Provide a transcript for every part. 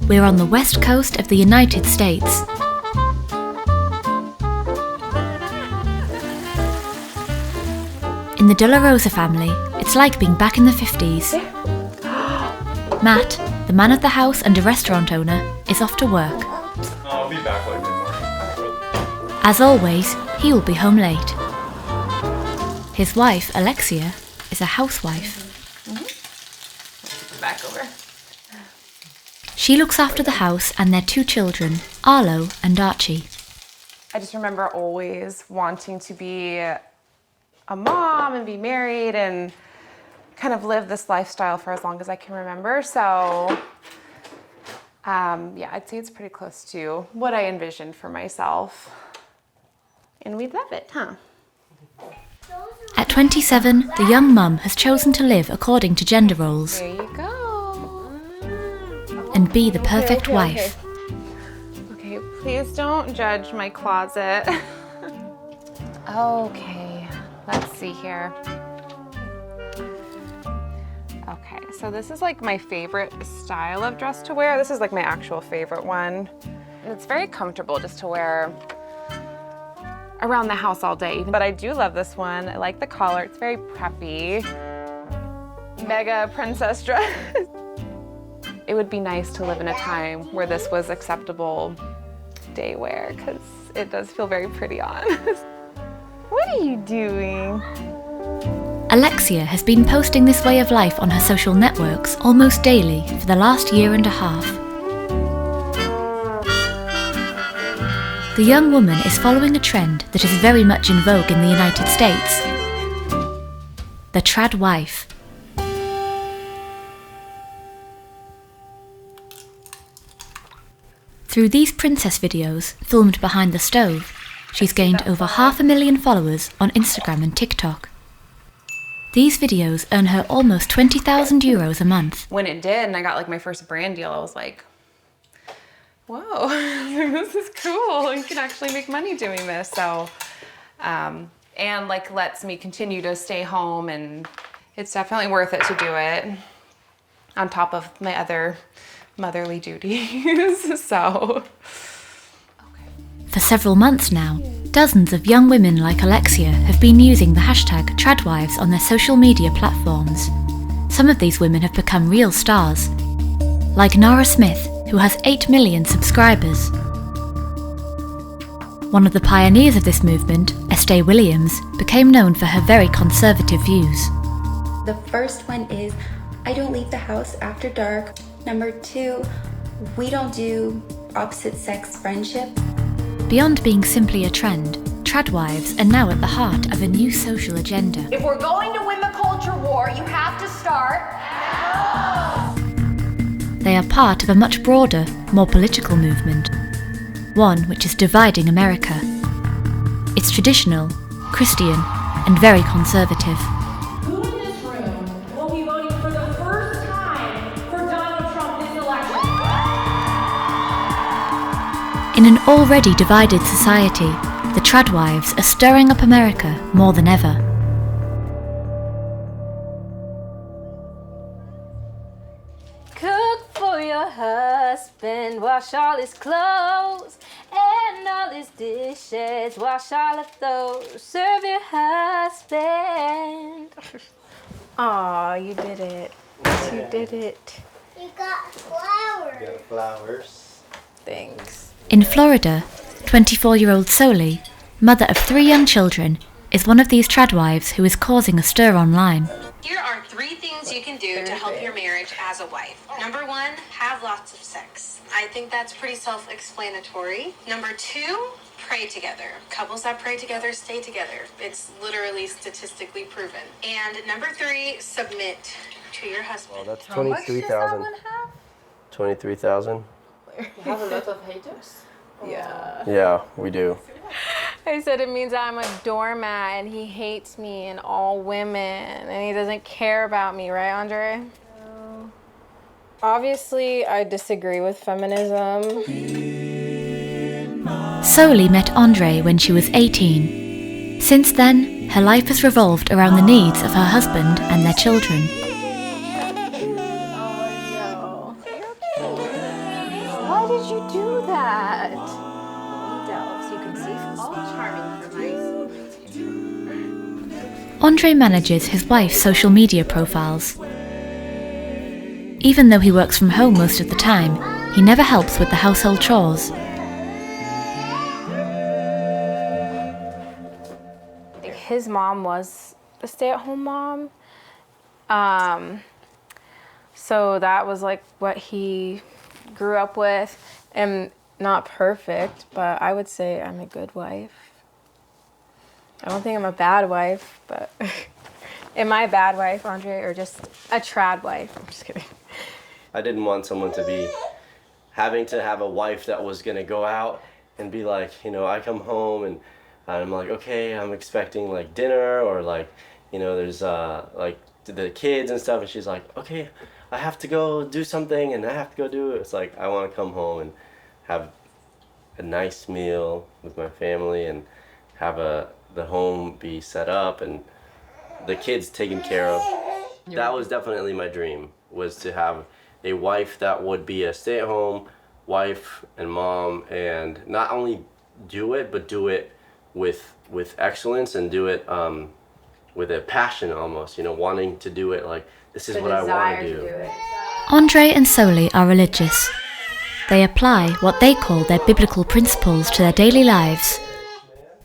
We're on the west coast of the United States. In the De La Rosa family, it's like being back in the 50s. Matt, the man of the house and a restaurant owner, is off to work. I'll be back like mid-morning. As always, he will be home late. His wife, Alexia, is a housewife. Back over. She looks after the house and their 2 children, Arlo and Archie. I just remember always wanting to be a mom and be married and kind of live this lifestyle for as long as I can remember. So, yeah, I'd say it's pretty close to what I envisioned for myself. And we love it, huh? At 27, the young mum has chosen to live according to gender roles. There you go. And be the perfect wife. Okay, please don't judge my closet. Okay, let's see here. Okay, so this is like my favorite style of dress to wear. This is like my actual favorite one. And it's very comfortable just to wear around the house all day. But I do love this one. I like the collar. It's very preppy. Mega princess dress. It would be nice to live in a time where this was acceptable day wear, because it does feel very pretty on. What are you doing? Alexia has been posting this way of life on her social networks almost daily for the last year and a half. The young woman is following a trend that is very much in vogue in the United States. The Tradwife. Through these princess videos, filmed behind the stove, she's gained over 500,000 followers on Instagram and TikTok. These videos earn her almost €20,000 a month. When it did, and I got like my first brand deal, I was like, whoa, this is cool. You can actually make money doing this. So, and like lets me continue to stay home, and it's definitely worth it to do it on top of my other motherly duties. So, for several months now, dozens of young women like Alexia have been using the hashtag Tradwives on their social media platforms. Some of these women have become real stars, like Nara Smith, who has 8 million subscribers. One of the pioneers of this movement, Estee Williams, became known for her very conservative views. The first one is, I don't leave the house after dark. Number 2, we don't do opposite sex friendship. Beyond being simply a trend, Tradwives are now at the heart of a new social agenda. If we're going to win the culture war, you have to start. They are part of a much broader, more political movement, one which is dividing America. It's traditional, Christian, and very conservative. Who in this room will be voting for the first time for Donald Trump this election? In an already divided society, the Tradwives are stirring up America more than ever. Cook for your husband, wash all his clothes, and all his dishes, wash all of those. Serve your husband. Aw, you did it. You did it. You got flowers. You got flowers. Thanks. In Florida, 24-year-old Soleie, mother of 3 young children, is one of these Tradwives who is causing a stir online. Here are 3 things you can do to help your marriage as a wife. Number 1, have lots of sex. I think that's pretty self-explanatory. Number 2, pray together. Couples that pray together stay together. It's literally statistically proven. And number 3, submit to your husband. Well, that's 23,000. 23,000. You have a lot of haters? Yeah. Yeah, we do. I said it means I'm a doormat and he hates me and all women and he doesn't care about me, right, Andre? No. Obviously, I disagree with feminism. Soleie met Andre when she was 18. Since then, her life has revolved around the needs of her husband and their children. did you do that? So you can see all charming for mice. Andre manages his wife's social media profiles. Even though he works from home most of the time, he never helps with the household chores. His mom was a stay-at-home mom. So that was like what he grew up with. And not perfect, but I would say I'm a good wife. I don't think I'm a bad wife, but am I a bad wife, Andre, or just a trad wife? I'm just kidding. I didn't want someone to be having to have a wife that was gonna go out and be like, you know, I come home and I'm like, okay, I'm expecting like dinner, or like, you know, there's like the kids and stuff, and she's like, okay, I have to go do something and I have to go do it. It's like, I want to come home and have a nice meal with my family and have the home be set up and the kids taken care of. That was definitely my dream, was to have a wife that would be a stay-at-home wife and mom, and not only do it, but do it with excellence, and do it with a passion almost, you know, wanting to do it like, this is what I want to do. Andre and Soleie are religious. They apply what they call their biblical principles to their daily lives.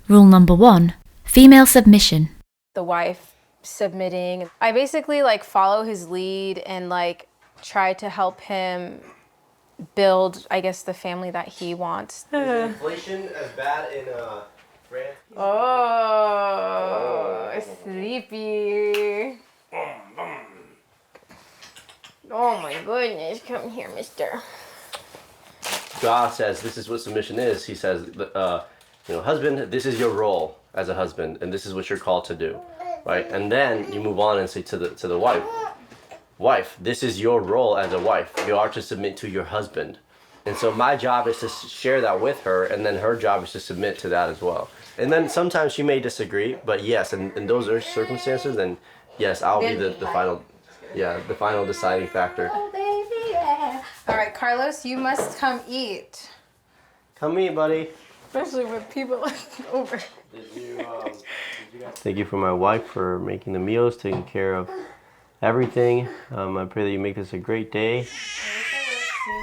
Rule number 1, female submission. The wife submitting. I basically like follow his lead and like try to help him build, I guess, the family that he wants. Is inflation as bad in France? Oh, sleepy. Oh my goodness, come here, mister. God says this is what submission is. He says, you know, husband, this is your role as a husband, and this is what you're called to do, right? And then you move on and say to the wife, this is your role as a wife. You are to submit to your husband. And so my job is to share that with her, and then her job is to submit to that as well. And then sometimes she may disagree, but yes, in those circumstances, then yes, I'll be the final, the final deciding factor. Oh, baby, yeah. All right, Carlos, you must come eat. Come eat, buddy. Especially with people over. Thank you for my wife for making the meals, taking care of everything. I pray that you make this a great day.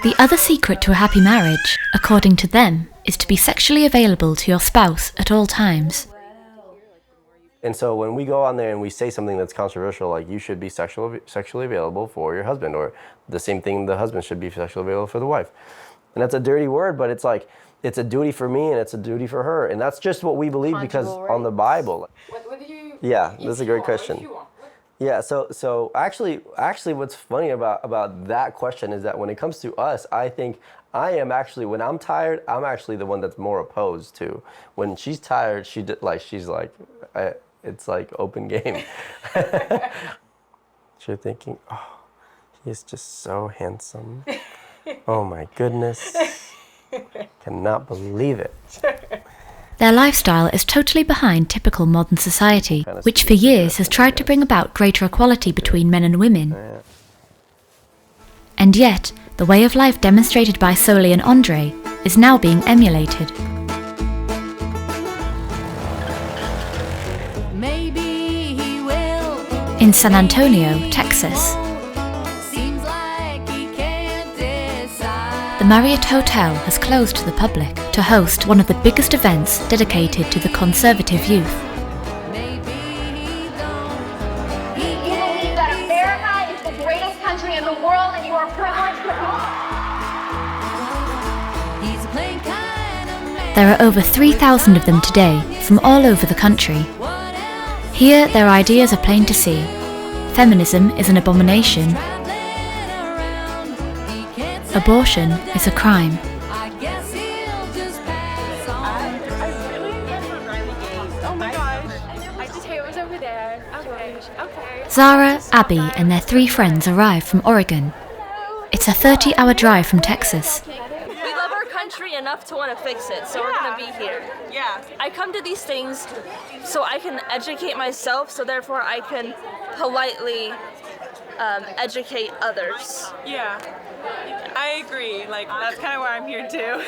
The other secret to a happy marriage, according to them, is to be sexually available to your spouse at all times. And so when we go on there and we say something that's controversial, like you should be sexually available for your husband, or the same thing, the husband should be sexually available for the wife. And that's a dirty word, but it's like, it's a duty for me and it's a duty for her. And that's just what we believe because on the Bible. What do you? Yeah, that's a great question. Yeah, so actually what's funny about that question is that when it comes to us, I think I am actually, when I'm tired, I'm actually the one that's more opposed to. When she's tired, she's like, it's like open game. You're thinking, oh, he's just so handsome. Oh my goodness. Cannot believe it. Their lifestyle is totally behind typical modern society, which for years has tried to bring about greater equality between men and women. And yet, the way of life demonstrated by Soleie and Andre is now being emulated. Maybe he will. In San Antonio, Texas, Seems like he can't decide. the Marriott Hotel has closed to the public to host one of the biggest events dedicated to the conservative youth. Maybe he don't. He You believe that America is the greatest country in the world and you are privileged to be? He's a plain kind of man. There are over 3,000 of them today from all over the country. What else? Here, their ideas are plain to see. Feminism is an abomination. Traveling around. He can't say Abortion is a crime. I guess he'll just pass on. Oh my gosh. I just hear it was over there. Okay. Zara, Abby, and their 3 friends arrive from Oregon. It's a 30-hour drive from Texas. We love our country enough to want to fix it, so we're going to be here. Yeah. I come to these things so I can educate myself, so therefore I can politely educate others. Yeah, I agree. Like, that's kind of why I'm here too.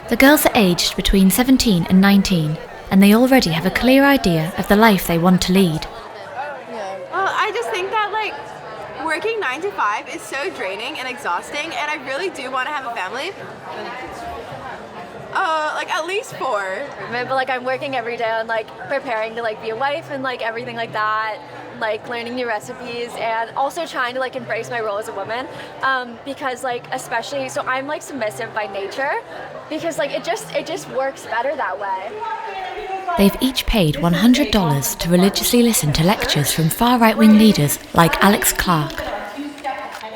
The girls are aged between 17 and 19, and they already have a clear idea of the life they want to lead. Well, I just think that working 9 to 5 is so draining and exhausting, and I really do want to have a family. At least 4. But I'm working every day on preparing to be a wife and everything like that, learning new recipes, and also trying to embrace my role as a woman, because especially, so I'm submissive by nature, because it just works better that way. They've each paid $100 to religiously listen to lectures from far right-wing leaders like Alex Clark.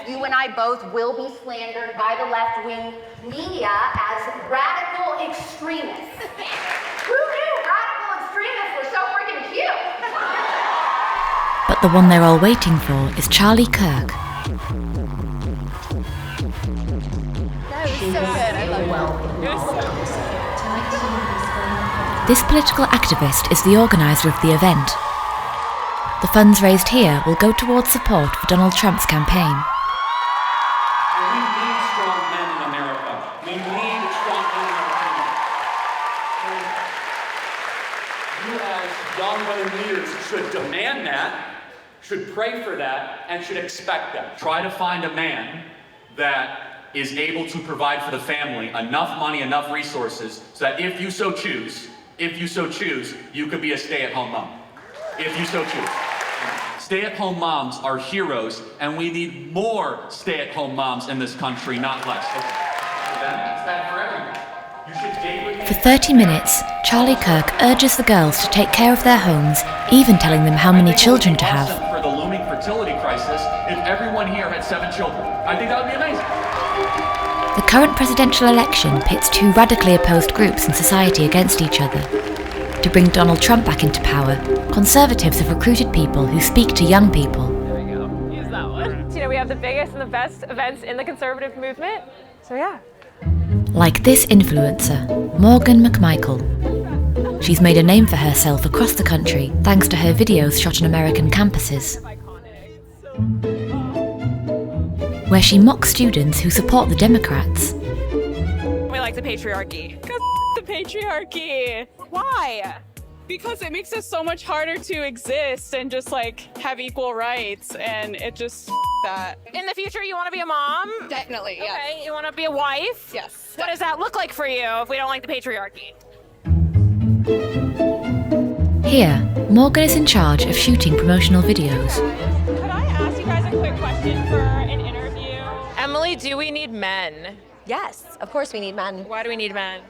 You and I both will be slandered by the left-wing media as radical extremists. Who knew radical extremists were so freaking cute? But the one they're all waiting for is Charlie Kirk. That was so good. I love it. This political activist is the organiser of the event. The funds raised here will go towards support for Donald Trump's campaign. We need strong men in America. We need strong men in our country. You as young women leaders should demand that, should pray for that, and should expect that. Try to find a man that is able to provide for the family enough money, enough resources, so that if you so choose, you could be a stay-at-home mom. If you so choose. Stay-at-home moms are heroes, and we need more stay-at-home moms in this country, not less. That's that for everyone. You should date with For 30 minutes, Charlie Kirk urges the girls to take care of their homes, even telling them how many children to have. For the looming fertility crisis, if everyone here had 7 children, I think that would be amazing. The current presidential election pits 2 radically opposed groups in society against each other. To bring Donald Trump back into power, conservatives have recruited people who speak to young people. There we go. Use that one. We have the biggest and the best events in the conservative movement. So yeah. Like this influencer, Morgan McMichael. She's made a name for herself across the country thanks to her videos shot on American campuses, where she mocks students who support the Democrats. We like the patriarchy. Because the patriarchy. Why? Because it makes it so much harder to exist and just have equal rights, and it just that. In the future, you want to be a mom? Definitely, yeah. Okay, you want to be a wife? Yes. What does that look like for you if we don't like the patriarchy? Here, Morgan is in charge of shooting promotional videos. Could I ask you guys a quick question for an interview? Emily, do we need men? Yes, of course we need men. Why do we need men?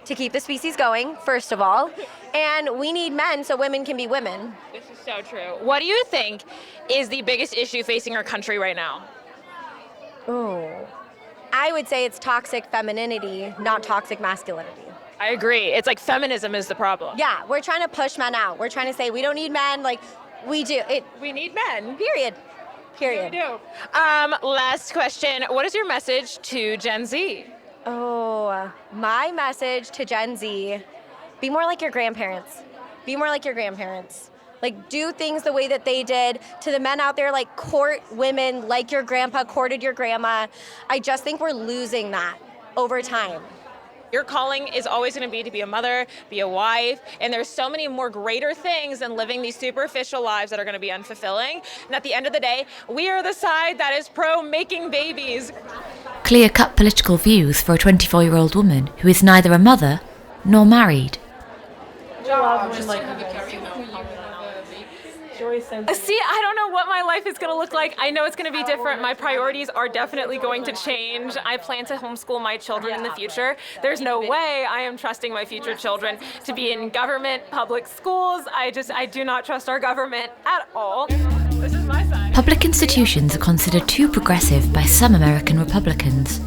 To keep the species going, first of all, and we need men so women can be women. This is so true. What do you think is the biggest issue facing our country right now? Ooh. I would say it's toxic femininity, not toxic masculinity. I agree. It's feminism is the problem. Yeah, we're trying to push men out. We're trying to say we don't need men, we do. We need men. Period. We do. Last question. What is your message to Gen Z? Oh, my message to Gen Z, be more like your grandparents. Be more like your grandparents. Do things the way that they did. To the men out there, court women like your grandpa courted your grandma. I just think we're losing that over time. Your calling is always going to be a mother, be a wife, and there's so many more greater things than living these superficial lives that are going to be unfulfilling. And at the end of the day, we are the side that is pro making babies. Clear-cut political views for a 24-year-old woman who is neither a mother nor married. See, I don't know what my life is going to look like. I know it's going to be different. My priorities are definitely going to change. I plan to homeschool my children in the future. There's no way I am trusting my future children to be in government, public schools. I do not trust our government at all. This is my side. Public institutions are considered too progressive by some American Republicans.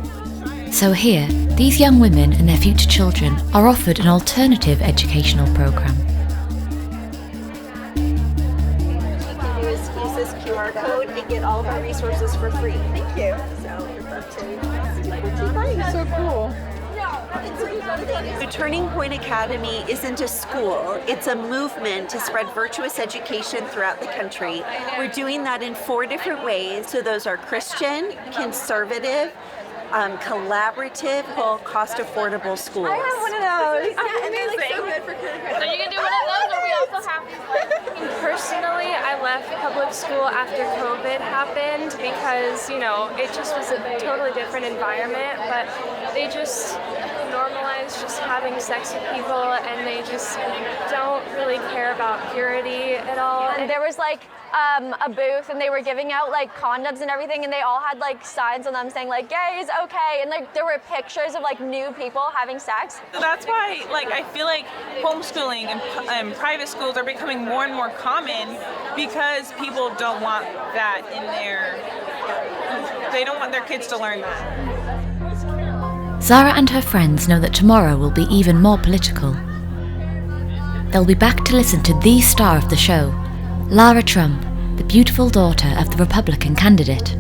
So here, these young women and their future children are offered an alternative educational program. Use this QR code and get all of our resources for free. Thank you. So, So cool. The Turning Point Academy isn't a school, it's a movement to spread virtuous education throughout the country. We're doing that in 4 different ways. So those are Christian, conservative, collaborative, cost affordable schools. I have one of those. Yeah, and they're like so good for kindergarten. So you can do one of those, or we also have these ones. Personally, I left public school after COVID happened because, you know, it just was a totally different environment, but they just normalize just having sex with people, and they just don't really care about purity at all. And there was like a booth, and they were giving out like condoms and everything, and they all had like signs on them saying like gay is okay, and like there were pictures of like new people having sex. That's why like I feel like homeschooling and private schools are becoming more and more common because people don't want that in they don't want their kids to learn that. Zara and her friends know that tomorrow will be even more political. They'll be back to listen to the star of the show, Lara Trump, the beautiful daughter of the Republican candidate.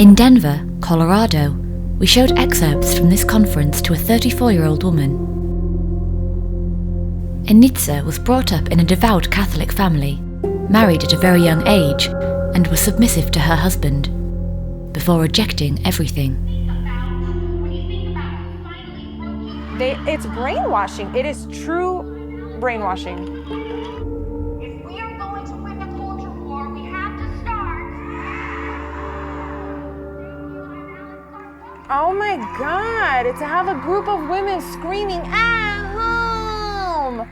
In Denver, Colorado, we showed excerpts from this conference to a 34-year-old woman. Enitza was brought up in a devout Catholic family, married at a very young age, and was submissive to her husband, before rejecting everything. It's brainwashing. It is true brainwashing. If we are going to win the culture war, we have to start. Oh my God, to have a group of women screaming at home.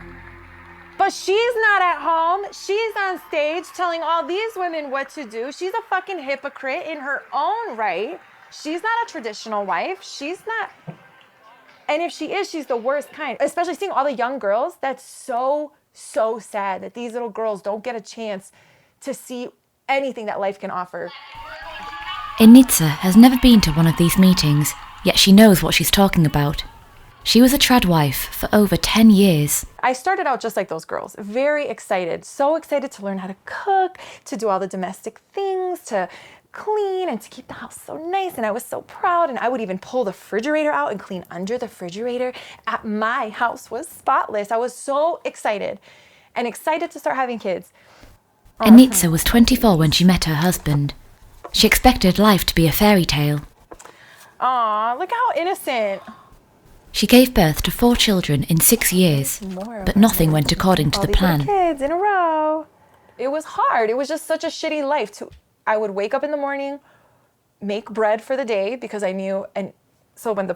But she's not at home. She's on stage telling all these women what to do. She's a fucking hypocrite in her own right. She's not a traditional wife. She's not. And if she is, she's the worst kind. Especially seeing all the young girls, that's so sad that these little girls don't get a chance to see anything that life can offer. Enitza has never been to one of these meetings, yet she knows what she's talking about. She was a Tradwife for over 10 years. I started out just like those girls, very excited, so excited to learn how to cook, to do all the domestic things, to clean and to keep the house so nice, and I was so proud, and I would even pull the refrigerator out and clean under the refrigerator. My house was spotless. I was so excited and excited to start having kids. Enitza was 24 when she met her husband. She expected life to be a fairy tale. Aw, look how innocent. She gave birth to 4 children in 6 years, but nothing went according to the plan. Kids in a row. It was hard. It was just such a shitty life. I would wake up in the morning, make bread for the day because I knew, and so when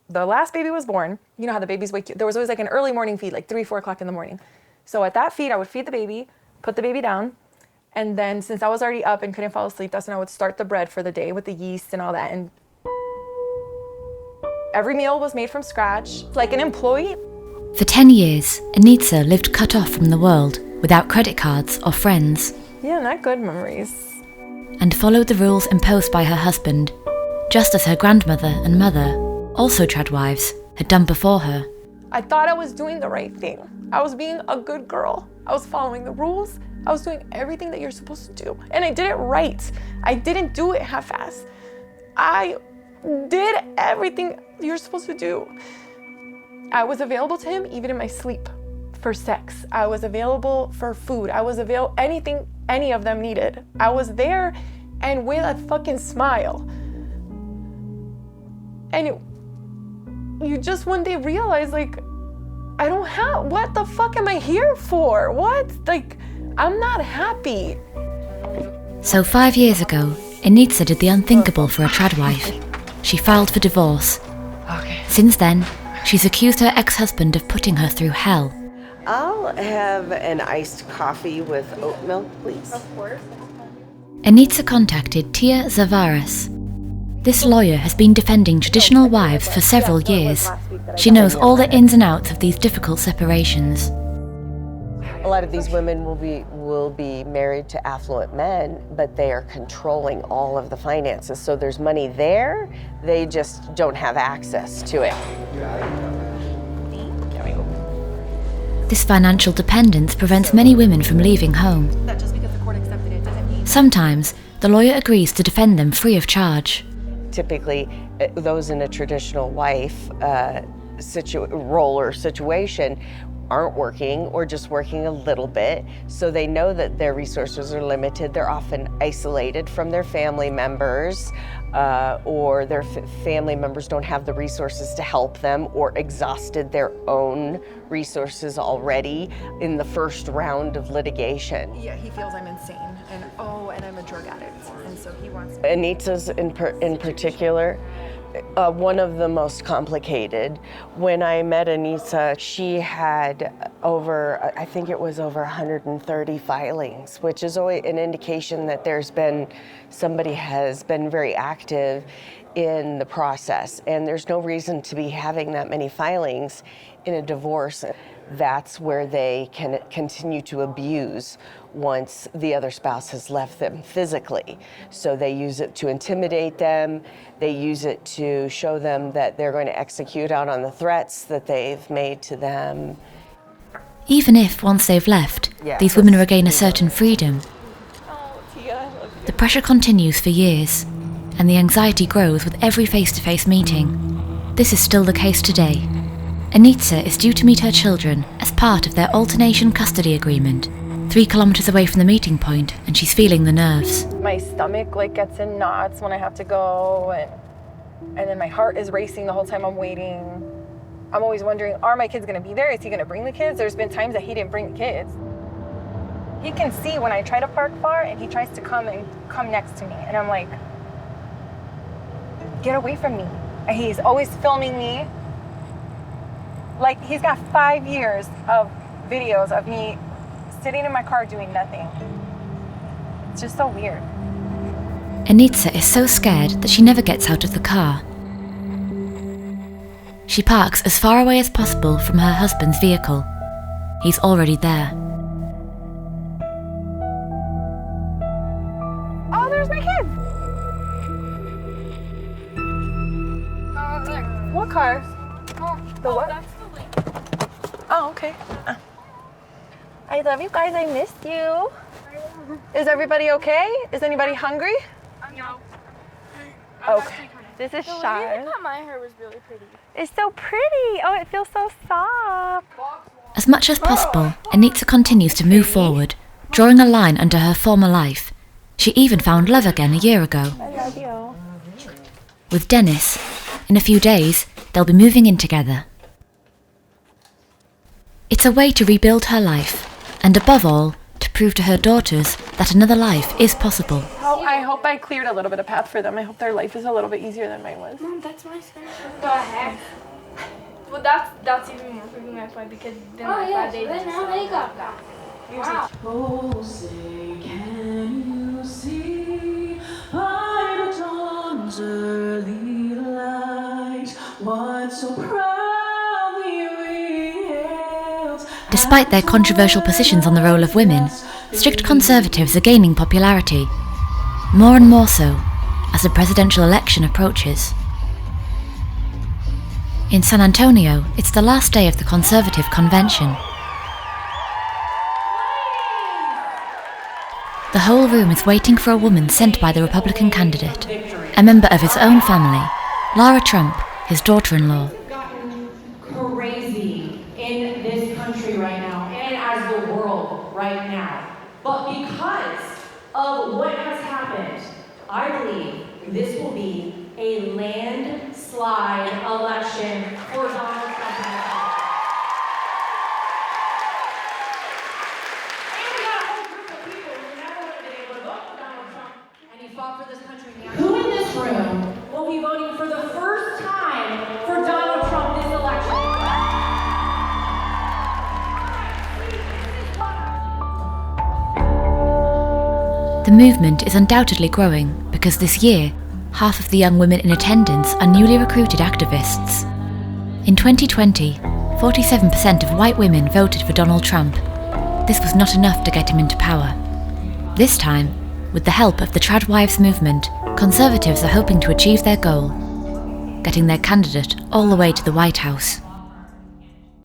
the last baby was born, you know how the babies wake you, there was always like an early morning feed, like 3, 4 o'clock in the morning. So at that feed, I would feed the baby, put the baby down, and then since I was already up and couldn't fall asleep, that's when I would start the bread for the day with the yeast and all that. And every meal was made from scratch, like an employee. For 10 years, Enitza lived cut off from the world, without credit cards or friends. Yeah, not good memories. And followed the rules imposed by her husband, just as her grandmother and mother, also Tradwives, had done before her. I thought I was doing the right thing. I was being a good girl. I was following the rules. I was doing everything that you're supposed to do. And I did it right. I didn't do it half-assed. I did everything you're supposed to do. I was available to him even in my sleep for sex. I was available for food. I was available anything any of them needed. I was there and with a fucking smile. And you just one day realize like, I don't have, what the fuck am I here for? What? Like, I'm not happy. So 5 years ago, Enitza did the unthinkable for a Tradwife. She filed for divorce. Okay. Since then, she's accused her ex-husband of putting her through hell. I'll have an iced coffee with oat milk, please. Of course. Enitza contacted Tia Zavaras. This lawyer has been defending traditional wives for several years. She knows all the ins and outs of these difficult separations. A lot of these women will be married to affluent men, but they are controlling all of the finances. So there's money there, they just don't have access to it. This financial dependence prevents many women from leaving home. That just because the court accepted it doesn't mean. Sometimes, the lawyer agrees to defend them free of charge. Typically, those in a traditional wife role or situation aren't working or just working a little bit, so they know that their resources are limited. They're often isolated from their family members, or their family members don't have the resources to help them, or exhausted their own resources already in the first round of litigation. Yeah, he feels I'm insane, and I'm a drug addict, and so he wants me. Enitza's in particular, one of the most complicated. When I met Enitza, she had I think it was over 130 filings, which is always an indication that somebody has been very active in the process, and there's no reason to be having that many filings in a divorce. That's where they can continue to abuse once the other spouse has left them physically. So they use it to intimidate them. They use it to show them that they're going to execute out on the threats that they've made to them. Even if, once they've left, these women regain a certain freedom, the pressure continues for years, and the anxiety grows with every face-to-face meeting. This is still the case today. Enitza is due to meet her children as part of their alternation custody agreement, 3 kilometers away from the meeting point, and she's feeling the nerves. My stomach gets in knots when I have to go, and then my heart is racing the whole time I'm waiting. I'm always wondering, are my kids gonna be there? Is he gonna bring the kids? There's been times that he didn't bring the kids. He can see when I try to park far, and he tries to come next to me, and I'm like, get away from me. And he's always filming me. Like, he's got 5 years of videos of me sitting in my car doing nothing. It's just so weird. Enitza is so scared that she never gets out of the car. She parks as far away as possible from her husband's vehicle. He's already there. Oh, there's my kids! What car? The what? That's the link. Oh, okay. I love you guys. I missed you. Is everybody okay? Is anybody hungry? No. Okay. This is The lady Shar. that cut my hair was really pretty. It's so pretty. Oh, it feels so soft. As much as possible, Enitza continues to move forward, drawing a line under her former life. She even found love again a year ago. I love you. With Dennis, in a few days, they'll be moving in together. It's a way to rebuild her life, and above all, to prove to her daughters that another life is possible. I hope I cleared a little bit of path for them. I hope their life is a little bit easier than mine was. Mom, that's my skin. Go ahead. Well, that's even more freaking my point because then like 5 days. Then now they got that. Wow. Oh, say, can you see by the dawn's early light what so proudly we hailed? Despite their controversial positions on the role of women, strict conservatives are gaining popularity, more and more so as the presidential election approaches. In San Antonio, it's the last day of the conservative convention. The whole room is waiting for a woman sent by the Republican candidate, a member of his own family, Lara Trump, his daughter-in-law. Gotten crazy in this country right now and as the world right now. But because of what has happened, I believe this will be a landslide election for Donald Trump. And we got a whole group of people who never would have been able to vote for Donald Trump, and he fought for this country now. Who in this room will be voting for the first time for Donald Trump this election? The movement is undoubtedly growing because this year, half of the young women in attendance are newly recruited activists. In 2020, 47% of white women voted for Donald Trump. This was not enough to get him into power. This time, with the help of the Tradwives movement, conservatives are hoping to achieve their goal, getting their candidate all the way to the White House.